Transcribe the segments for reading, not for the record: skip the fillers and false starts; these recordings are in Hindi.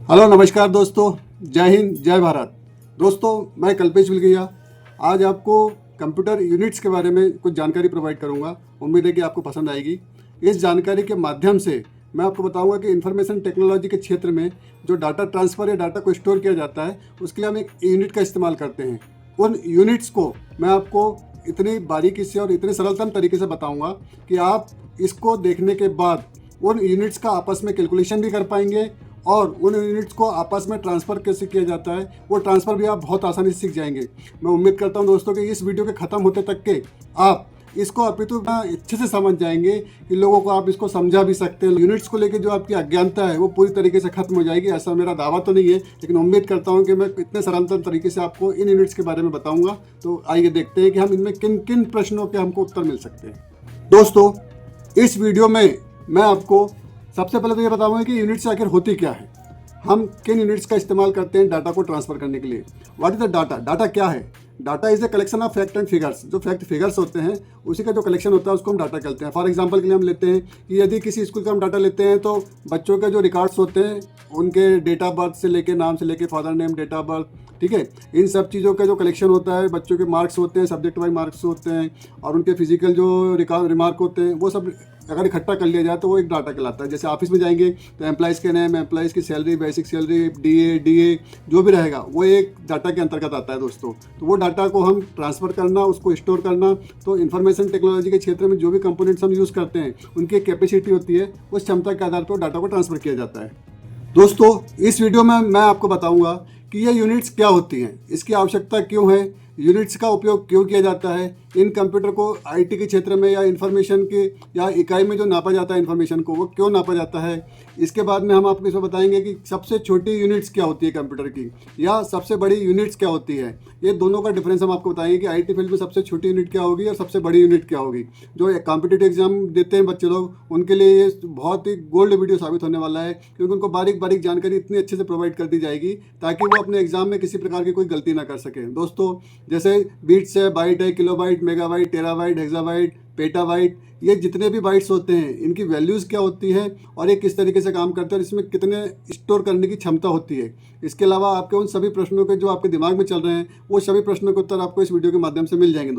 हेलो नमस्कार दोस्तों, जय हिंद जय भारत। दोस्तों मैं कल्पेश बिलगैया आज आपको कंप्यूटर यूनिट्स के बारे में कुछ जानकारी प्रोवाइड करूंगा। उम्मीद है कि आपको पसंद आएगी। इस जानकारी के माध्यम से मैं आपको बताऊंगा कि इंफॉर्मेशन टेक्नोलॉजी के क्षेत्र में जो डाटा ट्रांसफ़र या डाटा को स्टोर किया जाता है उसके लिए हम एक यूनिट का इस्तेमाल करते हैं। उन यूनिट्स को मैं आपको इतनी बारीकी से और इतने सरलतम तरीके से बताऊँगा कि आप इसको देखने के बाद उन यूनिट्स का आपस में कैलकुलेशन भी कर पाएंगे और उन यूनिट्स को आपस में ट्रांसफ़र कैसे किया जाता है वो ट्रांसफ़र भी आप बहुत आसानी से सीख जाएंगे। मैं उम्मीद करता हूं दोस्तों कि इस वीडियो के ख़त्म होते तक के आप इसको अपितु अच्छे से समझ जाएंगे कि लोगों को आप इसको समझा भी सकते हैं। यूनिट्स को लेकर जो आपकी अज्ञानता है वो पूरी तरीके से खत्म हो जाएगी। ऐसा मेरा दावा तो नहीं है, लेकिन उम्मीद करता हूँ कि मैं इतने सरलतम तरीके से आपको इन यूनिट्स के बारे में बताऊँगा। तो आइए देखते हैं कि हम इनमें किन किन प्रश्नों के हमको उत्तर मिल सकते हैं। दोस्तों इस वीडियो में मैं आपको सबसे पहले तो ये बताऊंगा कि यूनिट्स आखिर होती क्या है, हम किन यूनिट्स का इस्तेमाल करते हैं डाटा को ट्रांसफ़र करने के लिए। What is the data? Data क्या है? Data is the collection of fact and figures. जो फैक्ट फिगर्स होते हैं उसी का जो कलेक्शन होता है उसको हम डाटा कहते हैं। फॉर एग्जांपल के लिए हम लेते हैं कि यदि किसी स्कूल का हम डाटा लेते हैं तो बच्चों के जो रिकॉर्ड्स होते हैं उनके डेट ऑफ बर्थ से लेके नाम से लेके father name, date of birth, ठीक है, इन सब चीज़ों का जो कलेक्शन होता है, बच्चों के मार्क्स होते हैं, सब्जेक्ट वाइज मार्क्स होते हैं और उनके फिजिकल जो रिमार्क होते हैं, वो सब अगर इकट्ठा कर लिया जाए तो वो एक डाटा कहलाता है। जैसे ऑफिस में जाएंगे तो एम्प्लॉइज़ के नेम, एम्प्लॉइज़ की सैलरी, बेसिक सैलरी, डीए जो भी रहेगा वो एक डाटा के अंतर्गत आता है दोस्तों। तो वो डाटा को हम ट्रांसफ़र करना, उसको स्टोर करना, तो इन्फॉर्मेशन टेक्नोलॉजी के क्षेत्र में जो भी कंपोनेंट्स हम यूज़ करते हैं उनकी कैपेसिटी होती है, उस क्षमता के आधार पर डाटा को ट्रांसफ़र किया जाता है। दोस्तों इस वीडियो में मैं आपको बताऊंगा कि ये यूनिट्स क्या होती हैं, इसकी आवश्यकता क्यों है, यूनिट्स का उपयोग क्यों किया जाता है, इन कंप्यूटर को आईटी के क्षेत्र में या इन्फॉर्मेशन के या इकाई में जो नापा जाता है इन्फॉर्मेशन को वो क्यों नापा जाता है। इसके बाद में हम आपको इसमें बताएंगे कि सबसे छोटी यूनिट्स क्या होती है कंप्यूटर की या सबसे बड़ी यूनिट्स क्या होती है। ये दोनों का डिफरेंस हम आपको बताएंगे कि आईटी फील्ड में सबसे छोटी यूनिट क्या होगी और सबसे बड़ी यूनिट क्या होगी। जो कॉम्पिटिटिव एग्जाम देते हैं बच्चे लोग उनके लिए ये बहुत ही गोल्ड वीडियो साबित होने वाला है, क्योंकि उनको बारीक बारीक जानकारी इतनी अच्छे से प्रोवाइड कर दी जाएगी ताकि वो अपने एग्जाम में किसी प्रकार की कोई गलती ना कर सकें। दोस्तों जैसे बीट्स है, बाइट है, किलोबाइट, मेगाबाइट, टेराबाइट, हेक्साबाइट, पेटाबाइट, ये जितने भी बाइट्स होते हैं इनकी वैल्यूज़ क्या होती है और ये किस तरीके से काम करते हैं और इसमें कितने स्टोर करने की क्षमता होती है। इसके अलावा आपके उन सभी प्रश्नों के जो आपके दिमाग में चल रहे हैं वो सभी प्रश्नों के उत्तर आपको इस वीडियो के माध्यम से मिल जाएंगे।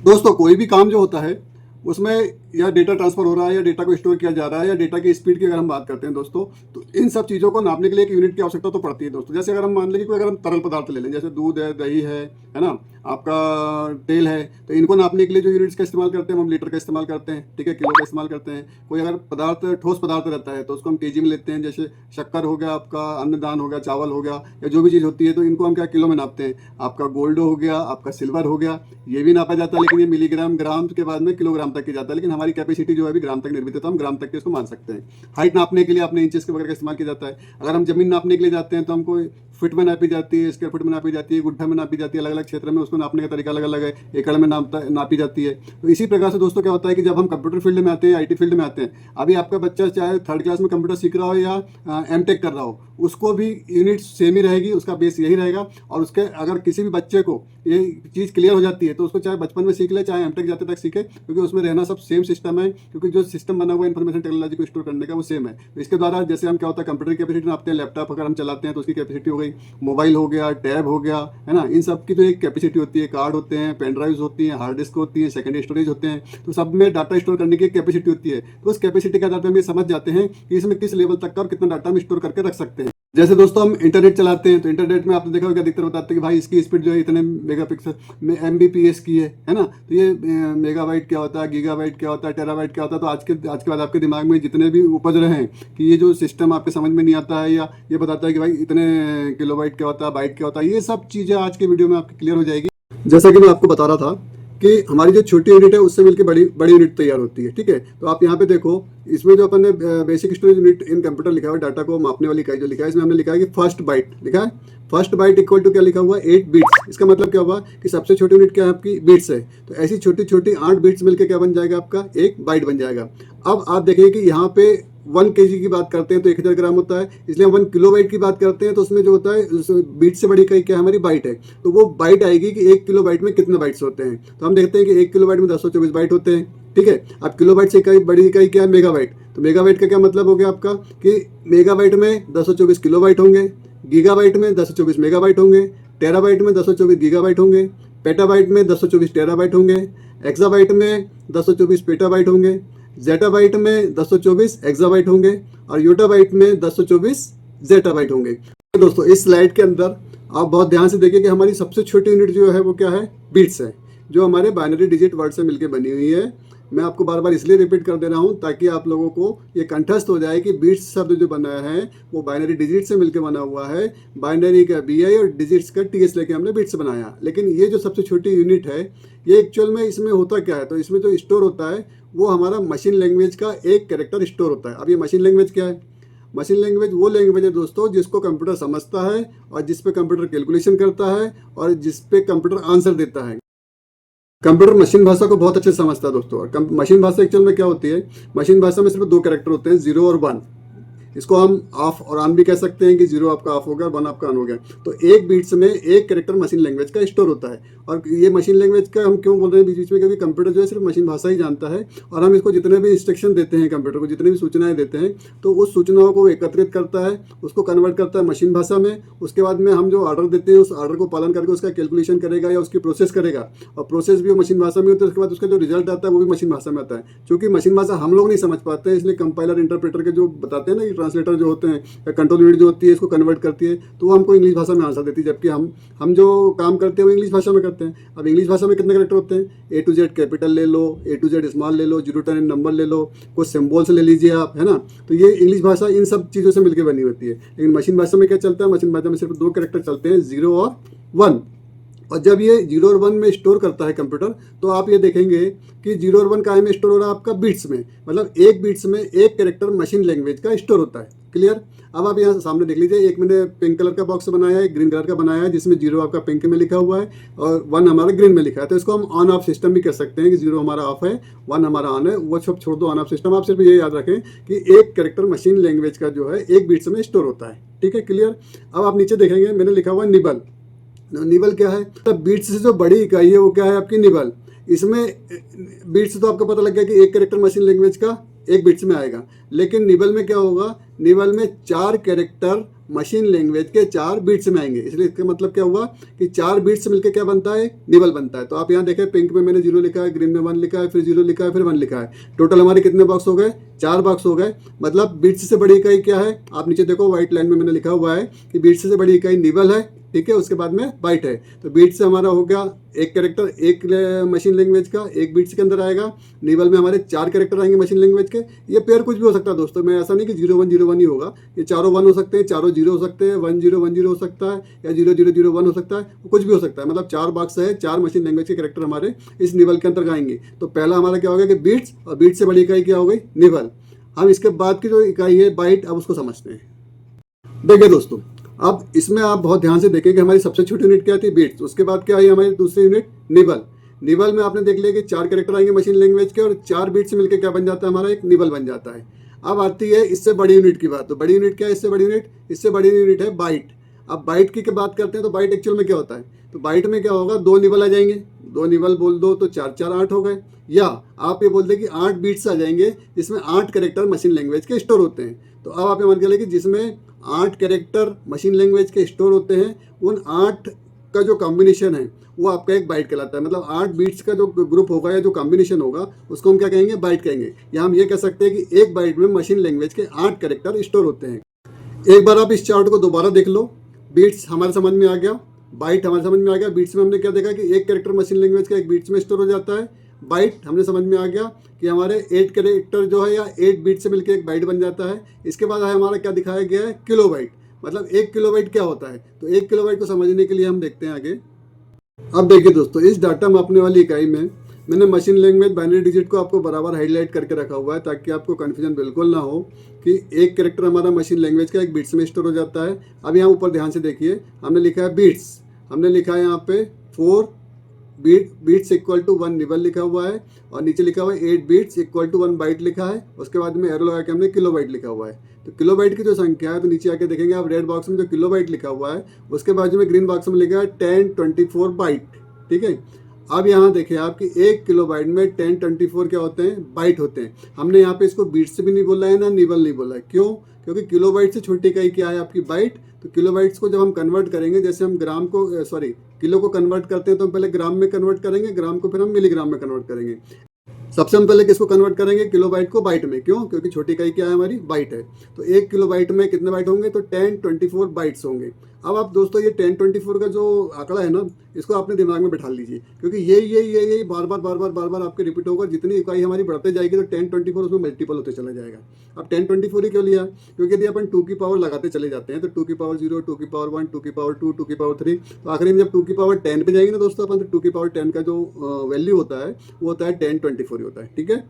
दोस्तों कोई भी काम जो होता है उसमें या डेटा ट्रांसफ़र हो रहा है या डेटा को स्टोर किया जा रहा है या डेटा की स्पीड की अगर हम बात करते हैं दोस्तों, तो इन सब चीज़ों को नापने के लिए एक यूनिट की आवश्यकता तो पड़ती है दोस्तों। जैसे अगर हम मान लें कि कोई अगर हम तरल पदार्थ ले लें, जैसे दूध है, दही है ना, आपका तेल है, तो इनको नापने के लिए जो यूनिट्स का इस्तेमाल करते हैं हम लीटर का इस्तेमाल करते हैं, ठीक है, किलो का इस्तेमाल करते हैं। कोई अगर पदार्थ ठोस पदार्थ रहता है तो उसको हम केजी में लेते हैं, जैसे शक्कर हो गया, आपका अन्नदान हो गया, चावल हो गया या जो भी चीज़ होती है तो इनको हम क्या किलो में नापते हैं। आपका गोल्ड हो गया, आपका सिल्वर हो गया, ये भी नापा जाता है, लेकिन ये मिलीग्राम ग्राम के बाद में किलोग्राम तक की जाता है, लेकिन हमारी कैपेसिटी जो है अभी ग्राम तक निर्मित है तो हम ग्राम तक के इसको मान सकते हैं। हाइट नापने के लिए अपने इंचेस के वगैरह का इस्तेमाल किया जाता है। अगर हम जमीन नापने के लिए जाते हैं तो हमको फुट में नापी जाती है, स्क्वायर फुट में नापी जाती है, गुट्ठा में नापी जाती है, अलग अलग क्षेत्र में उसको नापने का तरीका अलग अलग है, एकड़ में नापी जाती है। तो इसी प्रकार से दोस्तों क्या होता है कि जब हम कंप्यूटर फील्ड में आते हैं, आईटी फील्ड में आते हैं, अभी आपका बच्चा चाहे थर्ड क्लास में कंप्यूटर सीख रहा हो या एमटेक कर रहा हो, उसको भी यूनिट सेम ही रहेगी, उसका बेस यही रहेगा। और उसके अगर किसी भी बच्चे को ये चीज़ क्लियर हो जाती है तो उसको चाहे बचपन में सीख ले चाहे एमटेक जाते तक सीखे, क्योंकि उसमें रहना सब सेम सिस्टम है, क्योंकि जो सिस्टम बना हुआ है इन्फॉर्मेशन टेक्नोलॉजी को स्टोर करने का वो सेम है। तो इसके द्वारा जैसे हम क्या होता है कंप्यूटर की कैपेसिटी नापते हैं, लैपटॉप अगर हम चलाते हैं तो उसकी कैपेसिटी हो गई, मोबाइल हो गया, टैब हो गया, है ना, इन सब की तो एक कैपेसिटी होती है। कार्ड होते हैं, पेन ड्राइव्स होती हैं, हार्ड डिस्क होती है, सेकेंडरी स्टोरेज होते हैं, तो सब में डाटा स्टोर करने की एक कैपेसिटी होती है। तो उस कैपेसिटी के आधार पर हम ये समझ जाते हैं कि इसमें किस लेवल तक का और कितना डाटा हम स्टोर करके रख सकते हैं। जैसे दोस्तों हम इंटरनेट चलाते हैं तो इंटरनेट में आपने देखा होगा अधिकतर बताते हैं कि भाई इसकी स्पीड जो है इतने मेगापिक्सल में MBPS की है ना। तो ये मेगाबाइट क्या होता है, गीगाबाइट क्या होता है, टेराबाइट क्या होता है। तो आज के बाद आपके दिमाग में जितने भी उपज रहे हैं कि ये जो सिस्टम आपके समझ में नहीं आता है या ये बताता है कि भाई इतने किलोबाइट क्या होता है, बाइट क्या होता है, ये सब चीज़ें आज के वीडियो में आपकी क्लियर हो जाएगी। जैसा कि मैं आपको बता रहा था कि हमारी जो छोटी यूनिट है उससे मिलकर बड़ी यूनिट तैयार होती है, ठीक है। तो आप यहाँ पे देखो, इसमें जो अपन ने basic storage unit in computer लिखा हुआ है, डाटा को मापने वाली इकाई जो लिखा है, इसमें हमने लिखा है कि फर्स्ट बाइट लिखा है। फर्स्ट बाइट इक्वल टू क्या लिखा हुआ है, 8 बिट्स। इसका मतलब क्या हुआ कि सबसे छोटी यूनिट क्या है आपकी, बिट्स है। तो ऐसी छोटी छोटी 8 बिट्स मिलकर क्या बन जाएगा, आपका एक बाइट बन जाएगा। अब आप देखिए कि यहाँ पे 1 kg की बात करते हैं तो 1000 ग्राम होता है, इसलिए हम 1 किलोबाइट की बात करते हैं तो उसमें जो होता है बीट से बड़ी इकाई क्या है हमारी बाइट है। तो वो बाइट आएगी कि 1 किलोबाइट में कितने बाइट्स होते हैं। तो हम देखते हैं कि 1 किलोबाइट में 1024 बाइट होते हैं, ठीक है। अब किलोबाइट से इकाई बड़ी इकाई क्या है मेगाबाइट। तो मेगाबाइट का क्या मतलब हो गया आपका कि मेगाबाइट में 1024 किलोबाइट होंगे, गीगाबाइट में 1024 मेगाबाइट होंगे, टेराबाइट में 1024 गीगाबाइट होंगे, पेटाबाइट में 1024 टेराबाइट होंगे, एक्साबाइट में 1024 पेटाबाइट होंगे, जेटाबाइट में 1024 एक्साबाइट होंगे और योटाबाइट में 1024 जेटाबाइट होंगे। दोस्तों इस स्लाइड के अंदर आप बहुत ध्यान से देखिए कि हमारी सबसे छोटी यूनिट जो है वो क्या है, बिट्स है, जो हमारे बाइनरी डिजिट वर्ड से मिलकर बनी हुई है। मैं आपको बार बार इसलिए रिपीट कर दे रहा हूँ ताकि आप लोगों को ये कंठस्थ हो जाए कि बिट्स शब्द जो बना है वो बाइनरी डिजिट से मिलकर बना हुआ है। बाइनरी का BI और डिजिट्स का TS लेके हमने बिट्स बनाया, लेकिन ये जो सबसे छोटी यूनिट है ये एक्चुअल में इसमें होता क्या है, तो इसमें जो स्टोर होता है वो हमारा मशीन लैंग्वेज का एक कैरेक्टर स्टोर होता है। अब ये मशीन लैंग्वेज क्या है, मशीन लैंग्वेज वो लैंग्वेज है दोस्तों जिसको कंप्यूटर समझता है और जिस पे कंप्यूटर कैलकुलेशन करता है और जिस पे कंप्यूटर आंसर देता है। कंप्यूटर मशीन भाषा को बहुत अच्छे से समझता है दोस्तों। और मशीन भाषा एक्चुअल में क्या होती है, मशीन भाषा में सिर्फ 2 कैरेक्टर होते हैं, 0 और 1। इसको हम ऑफ और ऑन भी कह सकते हैं कि 0 आपका ऑफ हो गया, 1 आपका ऑन हो गया। तो एक बीट्स में एक कैरेक्टर मशीन लैंग्वेज का स्टोर होता है। और ये मशीन लैंग्वेज का हम क्यों बोल रहे हैं बीच बीच में, क्योंकि कंप्यूटर जो है सिर्फ मशीन भाषा ही जानता है और हम इसको जितने भी इंस्ट्रक्शन देते हैं कंप्यूटर को, जितनी भी सूचनाएं देते हैं, तो उस सूचनाओं को एकत्रित करता है, उसको कन्वर्ट करता है मशीन भाषा में। उसके बाद में हम जो ऑर्डर देते हैं उस ऑर्डर को पालन करके उसका कैलकुलेशन करेगा या उसकी प्रोसेस करेगा, और प्रोसेस भी वो मशीन भाषा में होती है। उसके बाद उसका जो रिजल्ट आता है वो भी मशीन भाषा में आता है। क्योंकि मशीन भाषा हम लोग नहीं समझ पाते हैं, इसलिए कंपाइलर इंटरप्रेटर के जो बताते हैं ना कि ट्रांसलेटर जो होते हैं या कंट्रोल यूनिट जो होती है इसको कन्वर्ट करती है, तो वो हमको इंग्लिश भाषा में आंसर देती है। जबकि हम जो काम करते हैं वो इंग्लिश भाषा में करते हैं। अब इंग्लिश भाषा में कितने कैरेक्टर होते हैं, A to Z कैपिटल ले लो, A to Z स्मॉल ले लो, 0 to 10 नंबर ले लो, कुछ सिम्बॉल्स ले लीजिए आप, है ना। तो ये इंग्लिश भाषा इन सब चीज़ों से मिलकर बनी होती है। लेकिन मशीन भाषा में क्या चलता है, मशीन भाषा में सिर्फ 2 कैरेक्टर चलते हैं, 0 और 1। और जब ये 0 और 1 में स्टोर करता है कंप्यूटर, तो आप ये देखेंगे कि 0 और 1 काहे में स्टोर हो रहा है आपका, बिट्स में। मतलब एक बिट्स में एक कैरेक्टर मशीन लैंग्वेज का स्टोर होता है। क्लियर। अब आप यहाँ सामने देख लीजिए, एक मैंने पिंक कलर का बॉक्स बनाया है, ग्रीन कलर का बनाया है, जिसमें 0 आपका पिंक में लिखा हुआ है और 1 हमारा ग्रीन में लिखा है। तो इसको हम ऑन ऑफ सिस्टम भी कह सकते हैं कि 0 हमारा ऑफ है, 1 हमारा ऑन है। वो सब छोड़ दो, ऑन ऑफ सिस्टम। आप सिर्फ ये याद रखें कि एक कैरेक्टर मशीन लैंग्वेज का जो है एक बिट्स में स्टोर होता है। ठीक है, क्लियर। अब आप नीचे देखेंगे मैंने लिखा हुआ है निबल। निबल क्या है, तब बीट्स से जो बड़ी इकाई है वो क्या है आपकी, निबल। इसमें बीट्स तो आपको पता लग गया कि एक कैरेक्टर मशीन लैंग्वेज का एक बिट्स में आएगा, लेकिन निबल में क्या होगा, निबल में 4 कैरेक्टर मशीन लैंग्वेज के 4 बिट्स में आएंगे। इसलिए इसका मतलब क्या हुआ कि 4 बिट्स मिलकर क्या बनता है, निबल बनता है। तो आप यहाँ देखें, पिंक में मैंने 0 लिखा है, ग्रीन में 1 लिखा है, फिर 0 लिखा है, फिर 1 लिखा है। टोटल हमारे कितने बॉक्स हो गए, 4 बॉक्स हो गए। मतलब बिट्स से बड़ी इकाई क्या है, आप नीचे देखो व्हाइट लाइन में मैंने लिखा हुआ है कि बिट्स से बड़ी इकाई निबल है, ठीक है। उसके बाद में बाइट है। तो बीट से हमारा हो गया एक कैरेक्टर एक मशीन लैंग्वेज का एक बीट्स के अंदर आएगा। निबल में हमारे 4 कैरेक्टर आएंगे मशीन लैंग्वेज के। ये पेयर कुछ भी हो सकता है दोस्तों, मैं ऐसा नहीं कि 0 1 0 1 ही होगा, ये चारों 1 हो सकते हैं, चारों 0 हो सकते हैं, 1 0 1 0 हो सकता है, या 0 0 0 1 हो सकता है, कुछ भी हो सकता है। मतलब 4 बॉक्स है, 4 मशीन लैंग्वेज के कैरेक्टर हमारे इस निबल के अंदर आएंगे। तो पहला हमारा क्या हो गया कि बीट्स, और बीट से बड़ी इकाई क्या हो गई, निबल। हम इसके बाद की जो इकाई है बाइट, अब उसको समझते हैं। देखिए दोस्तों, अब इसमें आप बहुत ध्यान से देखें कि हमारी सबसे छोटी यूनिट क्या थी, बिट्स। उसके बाद क्या आई हमारी दूसरी यूनिट, निबल। निबल में आपने देख लिया कि 4 कैरेक्टर आएंगे मशीन लैंग्वेज के और 4 बिट्स मिलकर क्या बन जाता है, हमारा एक निबल बन जाता है। अब आती है इससे बड़ी यूनिट की बात। तो बड़ी यूनिट क्या है, इससे बड़ी यूनिट, इससे बड़ी यूनिट है बाइट। अब बाइट की बात करते हैं तो बाइट एक्चुअल में क्या होता है, तो बाइट में क्या होगा, 2 निबल आ जाएंगे। 2 निबल बोल दो तो 4 4 8 हो गए, या आप ये बोल दें कि 8 बिट्स आ जाएंगे जिसमें 8 कैरेक्टर मशीन लैंग्वेज के स्टोर होते हैं। तो अब आप ये मान के चलिए कि जिसमें 8 कैरेक्टर मशीन लैंग्वेज के स्टोर होते हैं, उन 8 का जो कॉम्बिनेशन है वो आपका एक बाइट कहलाता है। मतलब 8 बीट्स का जो ग्रुप होगा या जो कॉम्बिनेशन होगा उसको हम क्या कहेंगे, बाइट कहेंगे। या हम ये कह सकते हैं कि एक बाइट में मशीन लैंग्वेज के 8 कैरेक्टर स्टोर होते हैं। एक बार आप इस चार्ट को दोबारा देख लो। बीट्स हमारे समझ में आ गया, बाइट हमारे समझ में आ गया। बीट्स में हमने क्या देखा कि एक कैरेक्टर मशीन लैंग्वेज का एक बीट्स में स्टोर हो जाता है। बाइट हमने समझ में आ गया कि हमारे 8 कैरेक्टर जो है या 8 बीट से मिलकर एक बाइट बन जाता है। इसके बाद हमारा क्या दिखाया गया है, किलोबाइट। मतलब 1 किलोबाइट क्या होता है, तो 1 किलोबाइट को समझने के लिए हम देखते हैं आगे। अब देखिए दोस्तों, इस डाटा मापने वाली इकाई में मैंने मशीन लैंग्वेज बाइनरी डिजिट को आपको बराबर हाईलाइट करके रखा हुआ है ताकि आपको कन्फ्यूजन बिल्कुल ना हो कि एक कैरेक्टर हमारा मशीन लैंग्वेज का एक बीट्स में स्टोर हो जाता है। अब यहाँ ऊपर ध्यान से देखिए, हमने लिखा है बीट्स, हमने लिखा है यहाँ पे 4 बीट्स इक्वल टू 1 निबल लिखा हुआ है और नीचे लिखा हुआ है 8 बीट्स इक्वल टू 1 बाइट लिखा है। उसके बाद में एरो लगा के हमने किलोबाइट लिखा हुआ है। तो किलोबाइट की जो संख्या है तो नीचे आके देखेंगे आप रेड बॉक्स में जो किलोबाइट लिखा हुआ है उसके बाजू में ग्रीन बॉक्स में लिखा है 1024 बाइट। ठीक है, अब यहाँ देखिए आपकी 1 किलोबाइट में 1024 क्या होते हैं, बाइट होते हैं। हमने यहाँ पे इसको बीट से भी नहीं बोला है ना निबल नहीं बोला है। क्यों? क्योंकि किलोबाइट से छोटी इकाई क्या है आपकी बाइट। तो किलोबाइट्स को जब हम कन्वर्ट करेंगे, जैसे हम ग्राम को किलो को कन्वर्ट करते हैं तो हम पहले ग्राम में कन्वर्ट करेंगे, ग्राम को फिर हम मिलीग्राम में कन्वर्ट करेंगे। सबसे हम पहले किसको कन्वर्ट करेंगे, किलोबाइट को बाइट में। क्यों? क्योंकि छोटी इकाई क्या है हमारी, बाइट है। तो 1 किलोबाइट में कितने बाइट होंगे, तो 1024 बाइट्स होंगे। अब आप दोस्तों ये 1024 का जो आंकड़ा है ना, इसको अपने दिमाग में बैठा लीजिए, क्योंकि ये बार बार आपके रिपीट होगा। जितनी इकाई हमारी बढ़ते जाएगी तो 1024 उसमें मल्टीपल होते चला जाएगा। अब 1024 ही क्यों लिया, क्योंकि यदि अपन 2 की पावर लगाते चले जाते हैं तो 2 की पावर 0, 2 की पावर 1, 2 की पावर 2, 2 की पावर 3, तो आखिरी में जब 2 की पावर 10 पे जाएंगे ना दोस्तों अपन, तो 2 की पावर 10 का जो वैल्यू होता है वो होता है 1024 होता है। ठीक है,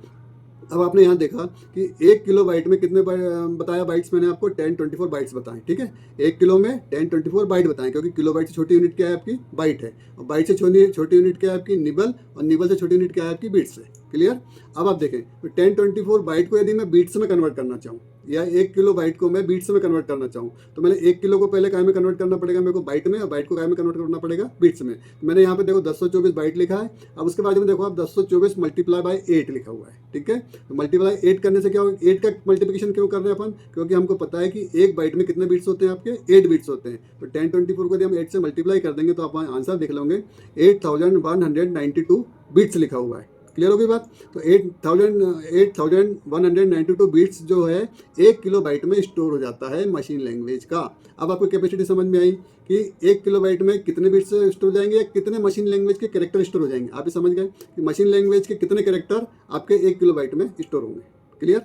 अब आपने यहाँ देखा कि 1 किलो बाइट में कितने बताया बाइट्स, मैंने आपको 1024 बाइट्स बताएं। ठीक है, 1 किलो में 1024 बाइट बताएं, क्योंकि किलो बाइट से छोटी यूनिट क्या है आपकी, बाइट है। और बाइट से छोटी यूनिट क्या है आपकी, निबल, और निबल से छोटी यूनिट क्या है आपकी, बीट्स है। क्लियर? अब आप देखें तो 1024 बाइट को यदि मैं बीट्स में कन्वर्ट करना चाहूँ, या 1 किलो बाइट को मैं बीट्स में कन्वर्ट करना चाहूँ, तो मैंने 1 किलो को पहले काय में कन्वर्ट करना पड़ेगा मेरे को, बाइट में, और बाइट को काय में कन्वर्ट करना पड़ेगा, बीट्स में। तो मैंने यहाँ पे देखो 1024 बाइट लिखा है। अब उसके बाद में देखो आप 1024 मल्टीप्लाई बाय 8 लिखा हुआ है। ठीक है, तो मल्टीप्लाई 8 करने से क्या होगा, 8 का मल्टीप्लिकेशन क्यों कर रहे हैं अपन, क्योंकि हमको पता है कि एक बाइट में कितने बीट्स होते हैं आपके, 8 बीट्स होते हैं। तो 1024 को यदि हम 8 से मल्टीप्लाई कर देंगे तो आप आंसर देख लोगे 8192 बीट्स लिखा हुआ है। क्लियर होगी बात? तो 8192 बीट्स जो है 1 किलो बाइट में स्टोर हो जाता है मशीन लैंग्वेज का। अब आपको कैपेसिटी समझ में आई कि 1 किलो बाइट में कितने बिट्स स्टोर हो जाएंगे, या कितने मशीन लैंग्वेज के कैरेक्टर स्टोर हो जाएंगे। आप ही समझ गए कि मशीन लैंग्वेज के कितने कैरेक्टर आपके 1 किलो बाइट में स्टोर होंगे। क्लियर?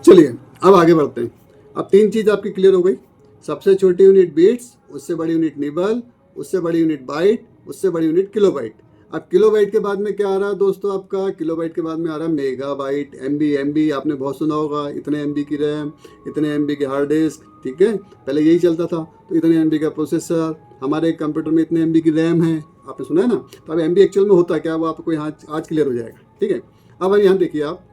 चलिए अब आगे बढ़ते हैं। अब 3 चीज़ आपकी क्लियर हो गई। सबसे छोटी यूनिट बीट्स, उससे बड़ी यूनिट निबल, उससे बड़ी यूनिट बाइट, उससे बड़ी यूनिट किलो बाइट। अब किलोबाइट के बाद में क्या आ रहा है दोस्तों, आपका किलोबाइट के बाद में आ रहा है मेगाबाइट। एमबी आपने बहुत सुना होगा, इतने एमबी की रैम, इतने एमबी की हार्ड डिस्क। ठीक है, पहले यही चलता था। तो इतने एमबी का प्रोसेसर, हमारे कंप्यूटर में इतने एमबी की रैम है, आपने सुना है ना। तो अब एमबी एक्चुअल में होता क्या, वो आपको यहाँ आज क्लियर हो जाएगा। ठीक है, अब यहाँ देखिए आप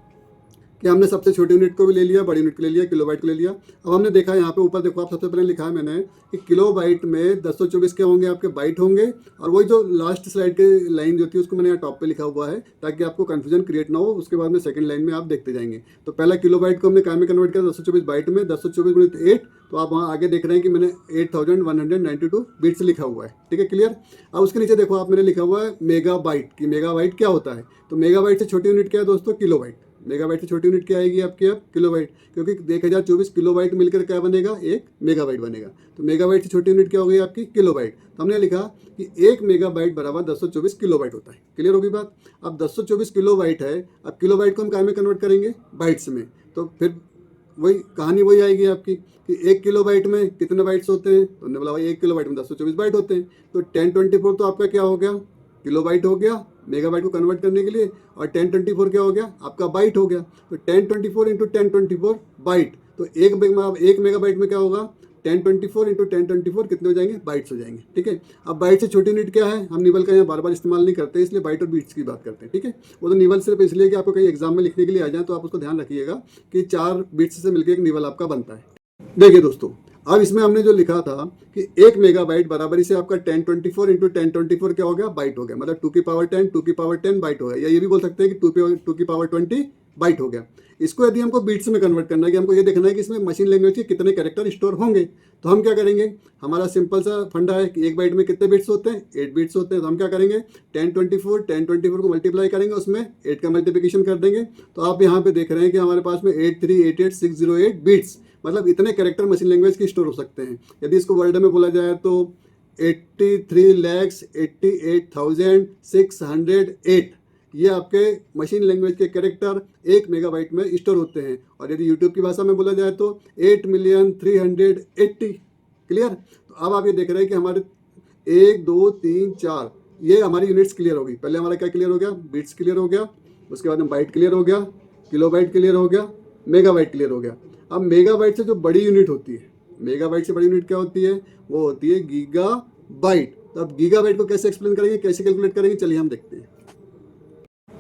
कि हमने सबसे छोटी यूनिट को भी ले लिया, बड़ी यूनिट को ले लिया, किलोबाइट को ले लिया। अब हमने देखा यहाँ पे ऊपर देखो आप, सबसे पहले लिखा है मैंने कि किलोबाइट में 1024 के होंगे आपके बाइट होंगे, और वही जो लास्ट स्लाइड की लाइन जो थी उसको मैंने यहाँ टॉप पे लिखा हुआ है ताकि आपको कंफ्यूजन क्रिएट ना हो। उसके बाद में सेकंड लाइन में आप देखते जाएंगे। तो पहला किलोबाइट को हमने काय में कन्वर्ट किया, 1024 बाइट में, 1024 गुणित 8। तो आप वहाँ आगे देख रहे हैं कि मैंने 8192 बिट्स लिखा हुआ है। ठीक है, क्लियर? अब उसके नीचे देखो आप, मैंने लिखा हुआ है मेगाबाइट की। मेगाबाइट क्या होता है, तो मेगाबाइट से छोटी यूनिट क्या है दोस्तों, किलोबाइट। मेगाबाइट से छोटी यूनिट क्या आएगी आपकी, अब किलोबाइट, क्योंकि 1024 किलोबाइट मिलकर क्या बनेगा, 1 मेगाबाइट बनेगा। तो मेगाबाइट से छोटी यूनिट क्या हो गई आपकी, किलोबाइट। तो हमने लिखा कि 1 मेगाबाइट बराबर 1024 किलोबाइट होता है। क्लियर होगी बात? अब 1024 किलोबाइट है, अब किलोबाइट को हम काय में कन्वर्ट करेंगे, बाइट्स में। तो फिर वही कहानी वही आएगी आपकी कि 1 किलोबाइट में कितने बाइट्स होते हैं, तो हमने बोला भाई 1 किलोबाइट में 1024 बाइट होते हैं। तो 1024 तो आपका क्या हो गया, किलोबाइट हो गया मेगाबाइट को कन्वर्ट करने के लिए, और 1024 क्या हो गया आपका, बाइट हो गया। तो 1024 इंटू 1024 बाइट, तो एक मेगाबाइट में क्या होगा, 1024 इंटू 1024 कितने हो जाएंगे, बाइट्स हो जाएंगे। ठीक है, अब बाइट से छोटी यूनिट क्या है, हम निबल का यहाँ बार बार इस्तेमाल नहीं करते, इसलिए बाइट और बीट्स की बात करते हैं। ठीक है, वो तो निबल सिर्फ इसलिए कि आपको कहीं एग्जाम में लिखने के लिए आ जाए, तो आप उसको ध्यान रखिएगा कि 4 बिट्स से मिलकर एक निबल आपका बनता है। देखिए दोस्तों, अब इसमें हमने जो लिखा था कि 1 मेगाबाइट बराबरी से आपका 1024 इंटू 1024 क्या हो गया, बाइट हो गया। मतलब 2 की पावर 10 बाइट हो गया, या ये भी बोल सकते हैं कि 2 की पावर 20 बाइट हो गया। इसको यदि हमको बीट्स में कन्वर्ट करना है, कि हमको ये देखना है कि इसमें मशीन लैंग्वेज के कितने कैरेक्टर स्टोर होंगे, तो हम क्या करेंगे, हमारा सिंपल सा फंडा है कि 1 बाइट में कितने बिट्स होते हैं, 8 बिट्स होते हैं। तो हम क्या करेंगे, 1024 को मल्टीप्लाई करेंगे, उसमें 8 का मल्टीप्लिकेशन कर देंगे। तो आप यहाँ पे देख रहे हैं कि हमारे पास में 8388608 बिट्स, मतलब इतने कैरेक्टर मशीन लैंग्वेज के स्टोर हो सकते हैं। यदि इसको वर्ड में बोला जाए तो 83,88,608 ये आपके मशीन लैंग्वेज के कैरेक्टर 1 मेगाबाइट में स्टोर होते हैं। और यदि यूट्यूब की भाषा में बोला जाए तो 8,380,000। क्लियर? तो अब आप ये देख रहे हैं कि हमारे 1 2 3 4 ये हमारी यूनिट्स क्लियर हो गई। पहले हमारा क्या क्लियर हो गया, बिट्स क्लियर हो गया, उसके बाद में बाइट क्लियर हो गया, किलोबाइट क्लियर हो गया, मेगाबाइट क्लियर हो गया। अब मेगाबाइट से जो बड़ी यूनिट होती है, मेगाबाइट से बड़ी यूनिट क्या होती है, वो होती है गीगाबाइट। तो अब गीगाबाइट को कैसे एक्सप्लेन करेंगे, कैसे कैलकुलेट करेंगे, चलिए हम देखते हैं।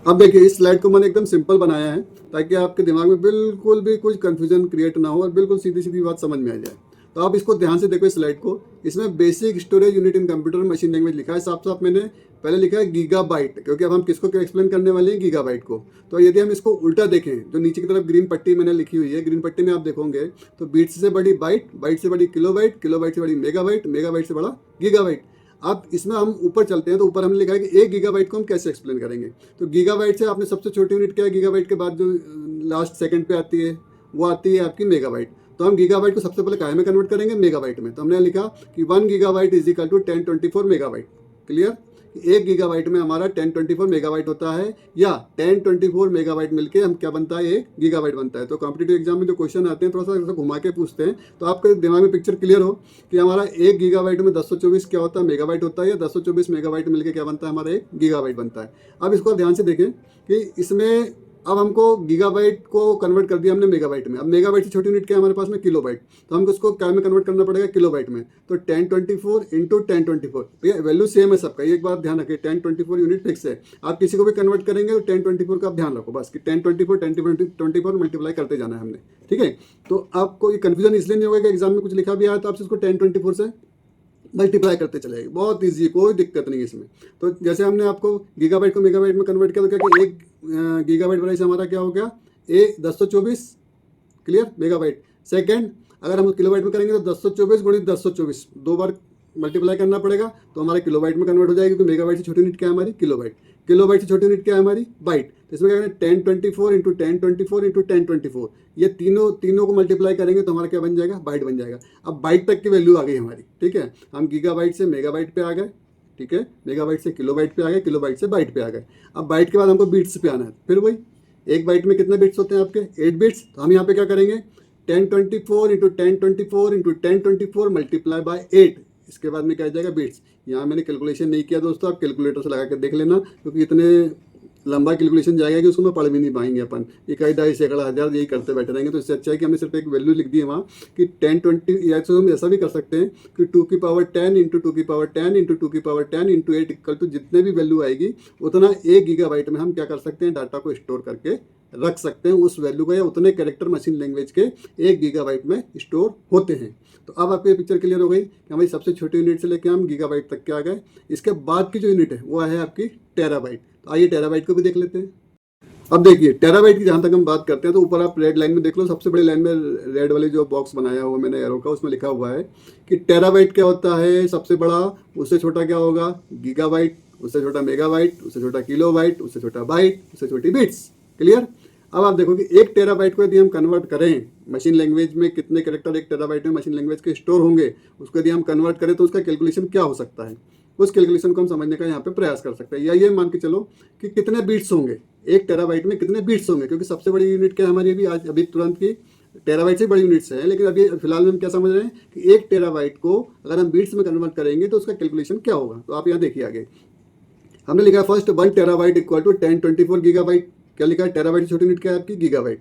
अब देखिए इस स्लाइड को मैंने एकदम सिंपल बनाया है ताकि आपके दिमाग में बिल्कुल भी कुछ कंफ्यूजन क्रिएट ना हो और बिल्कुल सीधी सीधी बात समझ में आ जाए। तो आप इसको ध्यान से देखो इस स्लाइड को। इसमें basic storage unit in computer machine language लिखा है, साफ साफ मैंने पहले लिखा है गीगाबाइट, क्योंकि अब हम किसको क्या एक्सप्लेन करने वाले हैं, गीगाबाइट को। तो यदि हम इसको उल्टा देखें, जो नीचे की तरफ ग्रीन पट्टी मैंने लिखी हुई है, ग्रीन पट्टी में आप देखोगे तो बीट्स से बड़ी बाइट, बाइट से बड़ी किलोबाइट, किलोबाइट से बड़ी मेगाबाइट, मेगाबाइट से बड़ा गीगाबाइट। अब इसमें हम ऊपर चलते हैं तो ऊपर हमने लिखा है कि 1 गीगाबाइट को हम कैसे एक्सप्लेन करेंगे। तो गीगाबाइट से आपने सबसे छोटी यूनिट क्या है, गीगाबाइट के बाद जो लास्ट सेकंड पे आती है वो आती है आपकी मेगाबाइट। तो हम गीगाबाइट को सबसे पहले काय में कन्वर्ट करेंगे, मेगाबाइट में। तो हमने लिखा कि 1 gigabyte is equal to 1024 megabyte. Clear, 1 gigabyte में हमारा 1024 मेगाबाइट होता है, या 1024 मेगाबाइट मिलके हम क्या बनता है, 1 गीगाबाइट बनता है। तो कॉम्पिटिटिव एग्जाम में जो क्वेश्चन आते हैं थोड़ा सा ऐसा घुमा के पूछते हैं, तो आपके दिमाग में पिक्चर क्लियर हो कि हमारा 1 गीगाबाइट में 1024 क्या होता है, मेगाबाइट होता है, या 1024 मेगाबाइट मिलके क्या बनता है, हमारा 1 गीगाबाइट बनता है। अब इसको ध्यान से देखें कि इसमें अब हमको गीगाबाइट को कन्वर्ट कर दिया हमने मेगाबाइट में। अब मेगाबाइट से छोटी यूनिट क्या है हमारे पास में, किलोबाइट। तो हमको उसको क्या में कन्वर्ट करना पड़ेगा, किलोबाइट में। तो 1024 इंटू 1024, भैया वैल्यू सेम है सबका, एक बात ध्यान रखिए, 1024 यूनिट फिक्स है। आप किसी को भी कन्वर्ट करेंगे तो 1024 का आप ध्यान रखो बस, कि 1024 मल्टीप्लाई करते जाना है हमने, ठीक है। तो आपको ये कन्फ्यूजन इसलिए नहीं होगा कि एग्जाम में कुछ लिखा भी आया तो आपसे उसको 1024 से मल्टीप्लाई करते चलेगा, बहुत इजी, कोई दिक्कत नहीं है इसमें। तो जैसे हमने आपको गीगाबाइट को मेगाबाइट में कन्वर्ट किया तो क्या कि 1 गीगाबाइट बराबर से हमारा क्या हो गया, 1024, क्लियर, मेगाबाइट। सेकंड अगर हम किलोबाइट में करेंगे तो 1024 गुणित 1024 दो बार मल्टीप्लाई करना पड़ेगा, तो हमारे किलोबाइट में कन्वर्ट हो जाएगी, क्योंकि मेगाबाइट से छोटी यूनिट क्या है हमारी, किलोबाइट। किलोबाइट से छोटी यूनिट क्या है हमारी, बाइट। तो इसमें क्या करें, 1024 इंटू 1024 इंटू 1024, ये तीनों को मल्टीप्लाई करेंगे तो हमारा क्या बन जाएगा, बाइट बन जाएगा। अब बाइट तक की वैल्यू आ गई हमारी, ठीक है। हम गीगाबाइट से मेगाबाइट पे आ गए, ठीक है, मेगाबाइट से किलोबाइट पे आ गए, किलोबाइट से बाइट पे आ गए। अब बाइट के बाद हमको बीट्स पे आना है, फिर वही एक बाइट में कितने बिट्स होते हैं आपके, 8 बिट्स। तो हम यहाँ पे क्या करेंगे, 1024 इंटू 1024 इंटू 1024 मल्टीप्लाई बाय 8, इसके बाद में क्या आ जाएगा, बिट्स। यहाँ मैंने कैलकुलेशन नहीं किया दोस्तों, आप कैलकुलेटर से लगा कर देख लेना, क्योंकि इतने लंबा कैलकुलेशन जाएगा कि उसको में पढ़ भी नहीं पाएंगे अपन, इकाई दहाई सैकड़ा हज़ार यही करते बैठे रहेंगे। तो इससे अच्छा है कि हमने सिर्फ एक वैल्यू लिख दी है वहाँ कि 1020, या तो हम ऐसा भी कर सकते हैं कि 2 की पावर 10 इंटू 2 की पावर 10 इंटू 2 की पावर 10 इंटू 8 इक्वल टू जितने भी वैल्यू आएगी उतना 1 गीगाबाइट में हम क्या कर सकते हैं, डाटा को स्टोर करके रख सकते हैं उस वैल्यू का, या उतने कैरेक्टर मशीन लैंग्वेज के 1 गीगाबाइट में स्टोर होते हैं। तो अब आपको ये पिक्चर क्लियर हो गई कि हमारी सबसे छोटी यूनिट से लेकर हम गीगाबाइट तक के आ गए। इसके बाद की जो यूनिट है वो है आपकी टेराबाइट। तो आइए टेराबाइट को भी देख लेते हैं। अब देखिए टेराबाइट की जहाँ तक हम बात करते हैं तो ऊपर आप रेड लाइन में देख लो, सबसे बड़ी लाइन में रेड वाली जो बॉक्स बनाया हुआ मैंने एरो का, उसमें लिखा हुआ है कि टेराबाइट क्या होता है, सबसे बड़ा, उससे छोटा क्या होगा गीगाबाइट, उससे छोटा मेगाबाइट, उससे छोटा किलोबाइट, उससे छोटा बाइट, उससे छोटी बिट्स। क्लियर। अब आप देखो कि 1 टेराबाइट को यदि हम कन्वर्ट करें मशीन लैंग्वेज में, कितने कैरेक्टर 1 टेराबाइट में मशीन लैंग्वेज के स्टोर होंगे, उसको यदि हम कन्वर्ट करें तो उसका कैलकुलेशन क्या हो सकता है, उस कैलकुलेशन को हम समझने का यहाँ पे प्रयास कर सकते हैं। या ये मान के चलो कि कितने बीट्स होंगे 1 टेराबाइट में, कितने बीट्स होंगे, क्योंकि सबसे बड़ी यूनिट क्या हमारी अभी तुरंत की टेराबाइट से बड़ी यूनिट्स है, लेकिन अभी फिलहाल में हम क्या समझ रहे हैं कि 1 टेराबाइट को अगर हम बीट्स में कन्वर्ट करेंगे तो उसका कैलकुलेशन क्या होगा। तो आप यहाँ देखिए आगे हमने लिखा है first 1 terabyte equal to 1024 gigabyte. क्या लिखा है, टेराबाइट की छोटी यूनिट क्या है आपकी, गीगाबाइट।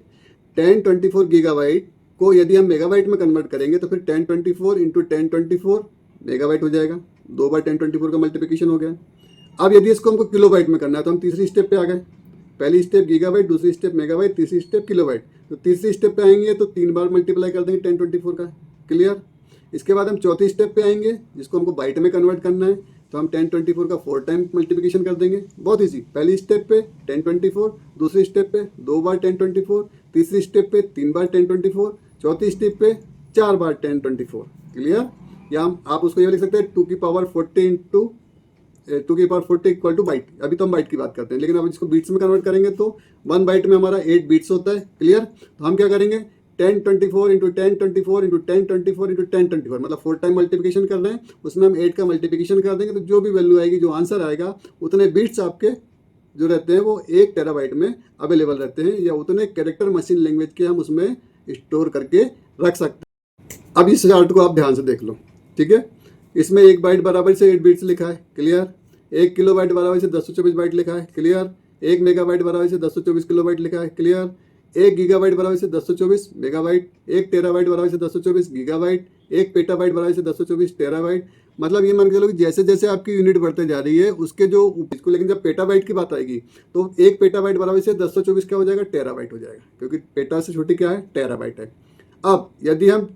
1024 गीगाबाइट को यदि हम मेगाबाइट में कन्वर्ट करेंगे तो फिर 1024 इंटू 1024 मेगाबाइट हो जाएगा, 2 बार 1024 का मल्टीप्लिकेशन हो गया। अब यदि इसको हमको किलोबाइट में करना है तो हम तीसरी स्टेप पे आ गए, पहली स्टेप गीगाबाइट, दूसरी स्टेप मेगाबाइट, तीसरी स्टेप किलोबाइट। तो तीसरी स्टेप पे आएंगे तो 3 बार मल्टीप्लाई कर देंगे 1024 का, क्लियर। इसके बाद हम चौथी स्टेप पे आएंगे जिसको हमको बाइट में कन्वर्ट करना है, तो हम 1024 का 4 टाइम मल्टीप्लिकेशन कर देंगे, बहुत ईजी। पहली स्टेप पे 1024, दूसरी स्टेप पे 2 बार 1024, तीसरी स्टेप पे 3 बार 1024, चौथी स्टेप पे 4 बार 1024, क्लियर। या आप उसको ये लिख सकते हैं 2 की पावर 40 इंटू 2 की पावर 40 इक्वल टू बाइट। अभी तो हम बाइट की बात करते हैं, लेकिन अब इसको बीट्स में कन्वर्ट करेंगे तो 1 बाइट में हमारा 8 बीट्स होता है, क्लियर। तो हम क्या करेंगे 1024 इंटू 1024 इंटू 1024 इंटू 1024, मतलब 4 टाइम मल्टीप्लिकेशन कर रहे हैं, उसमें हम 8 का मल्टीप्लिकेशन कर देंगे तो जो भी वैल्यू आएगी, जो आंसर आएगा, उतने बीट्स आपके जो रहते हैं वो 1 टेराबाइट में अवेलेबल रहते हैं, या उतने कैरेक्टर मशीन लैंग्वेज के हम उसमें स्टोर करके रख सकते हैं। अब इस चार्ट को आप ध्यान से देख लो, ठीक है। इसमें 1 बाइट बराबर से 8 बिट्स लिखा है, क्लियर। 1 किलोबाइट बराबर से 1024 बाइट लिखा है, क्लियर। 1 मेगाबाइट बराबर से 1024 किलोबाइट लिखा है, क्लियर। 1 गीगाबाइट बराबर से 1024 मेगाबाइट, 1 टेराबाइट बराबर से 1024 गीगाबाइट, 1 पेटाबाइट बराबर से 1024 टेराबाइट। मतलब ये मान के चलो कि जैसे जैसे आपकी यूनिट बढ़ते जा रही है उसके जो इसको, लेकिन जब पेटाबाइट की बात आएगी तो 1 पेटाबाइट बराबर से 1024 क्या हो जाएगा, टेराबाइट हो जाएगा, क्योंकि पेटा से छोटी क्या है, टेराबाइट है। अब यदि हम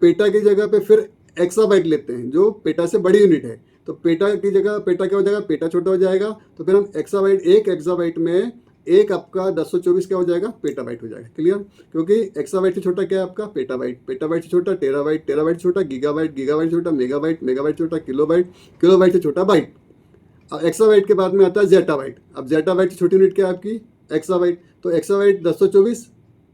पेटा की जगह पे फिर एक्साबाइट लेते हैं जो पेटा से बड़ी यूनिट है, तो पेटा की जगह पेटा क्या हो जाएगा, पेटा छोटा हो जाएगा, तो फिर हम एक्साबाइट, एक एक्साबाइट में एक आपका 1024 क्या हो जाएगा, पेटाबाइट हो जाएगा। क्लियर, क्योंकि एक्साबाइट से छोटा क्या है आपका, पेटाबाइट, पेटाबाइट से छोटा टेराबाइट, टेराबाइट से छोटा गीगाबाइट, गीगाबाइट से छोटा मेगाबाइट, मेगाबाइट से छोटा किलोबाइट, किलोबाइट से छोटा बाइट। अब एक्साबाइट के बाद में आता है जेटाबाइट। अब जेटाबाइट से छोटी यूनिट क्या है आपकी, एक्साबाइट, तो एक्साबाइट 1024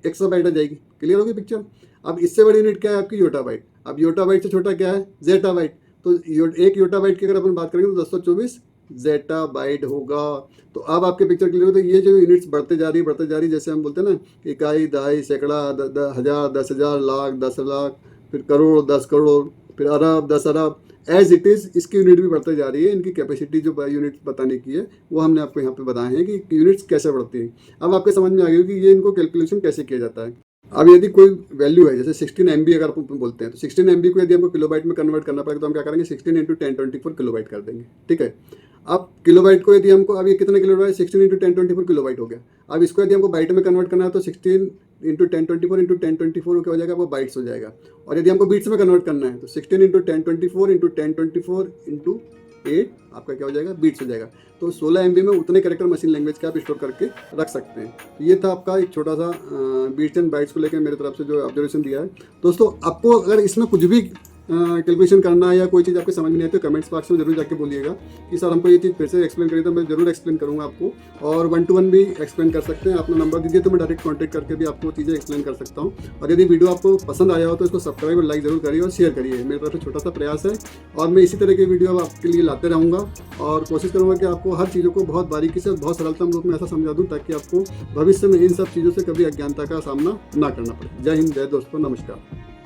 एक्साबाइट आ जाएगी। क्लियर होगी पिक्चर। अब इससे बड़ी यूनिट क्या है आपकी, योटाबाइट। अब योटाबाइट से छोटा क्या है, जेटाबाइट, तो एक योटाबाइट की अगर अपन बात करेंगे तो 1024 जेटाबाइट होगा। तो अब आपके पिक्चर क्लियर होता है। ये जो यूनिट्स बढ़ते जा रही है, जैसे हम बोलते हैं ना, इकाई, दहाई, सैकड़ा, हज़ार, 10,000, लाख, 10 लाख, फिर करोड़, 10 करोड़, फिर अरब, 10 अरब, एज इट इज़ इसकी यूनिट भी बढ़ती जा रही है। इनकी कैपेसिटी जो यूनिट बताने की है वो हमने आपको यहाँ पे बताए हैं कि यूनिट्स कैसे बढ़ती हैं। अब आपके समझ में आ गई कि ये इनको कैलकुलेशन कैसे किया जाता है। अब यदि कोई वैल्यू है, जैसे 16 MB अगर अपन बोलते हैं, तो 16 MB को यदि हमको किलोबाइट में कन्वर्ट करना पड़ेगा तो हम क्या करेंगे, 16 × 1024 किलोबाइट कर देंगे। ठीक है। अब किलोबाइट को यदि हमको, अब ये कितने किलोबाइट, 16 × 1024 किलोबाइट हो गया। अब इसको यदि हमको बाइट में कन्वर्ट करना है तो 16 × 1024 × 1024 क्या हो जाएगा, वो बाइट्स हो जाएगा। और यदि हमको बीट्स में कन्वर्ट करना है तो 16 × 1024 × 1024 × 8 आपका क्या हो जाएगा, बीट्स हो जाएगा। तो 16 MB में उतने कैरेक्टर मशीन लैंग्वेज के आप स्टोर करके रख सकते हैं। तो ये था आपका एक छोटा सा बीट्स एंड बाइट्स को लेकर मेरे तरफ से जो ऑब्जर्वेशन दिया है। दोस्तों, आपको अगर इसमें कुछ भी कैलकुलेशन करना है या कोई चीज़ आपके समझ में नहीं आती तो कमेंट्स बॉक्स में जरूर जाके बोलिएगा कि सर हमको ये चीज़ फिर से एक्सप्लेन करिए, तो मैं जरूर एक्सप्लेन करूँगा आपको। और 1 to 1 भी एक्सप्लेन कर सकते हैं। अपना नंबर दीजिए तो मैं डायरेक्ट कॉन्टैक्ट करके भी आपको चीज़ें एक्सप्लेन कर सकता हूँ। और यदि वीडियो आपको पसंद आया हो तो इसको सब्सक्राइब और लाइक जरूर करिए और शेयर करिए। मेरी तरफ से छोटा सा प्रयास है और मैं इसी तरह की वीडियो आपके लिए लाते रहूँगा और कोशिश करूँगा कि आपको हर चीज़ों को बहुत बारीकी से, बहुत सरलतम रूप में ऐसा समझा दूँ ताकि आपको भविष्य में इन सब चीज़ों से कभी अज्ञानता का सामना ना करना पड़े। जय हिंद, जय दोस्तों, नमस्कार।